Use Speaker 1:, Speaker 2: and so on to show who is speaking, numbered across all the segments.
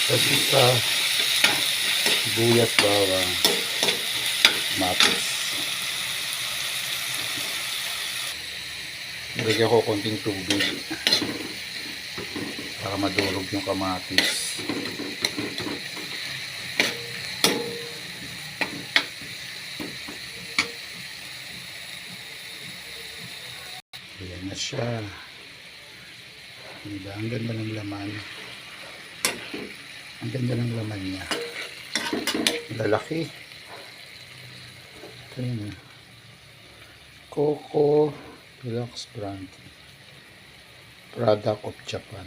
Speaker 1: Sabisa, sibuyas, bawang, kamatis. Nilagyan ko konting tubig para madurog yung kamatis. Ayan na siya. Diba? Ang ganda ng laman. Ang ganda ng laman niya. Lalaki. Ito yun. Coco Deluxe brand. Product of Japan.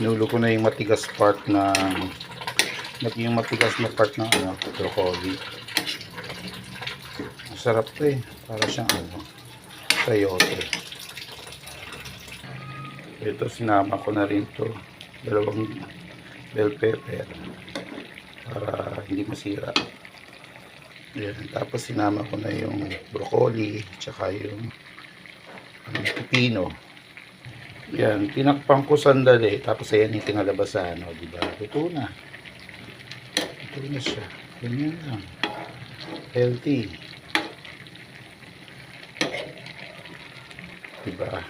Speaker 1: Inulo ko na yung matigas part na broccoli. Masarap to eh. Para siyang sayote. Ito sinama ko na rin to. Dalawang bell pepper para hindi masira. Ayan. Tapos sinama ko na yung broccoli tsaka yung pipino. Yan, tinakpan ko sandali. Tapos ayan, itinalabasan. O, diba? Ito na. Ito na siya. Ganyan lang. Healthy. Diba?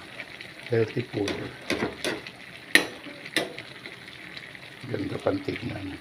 Speaker 1: Healthy food. Ganda pang tignan.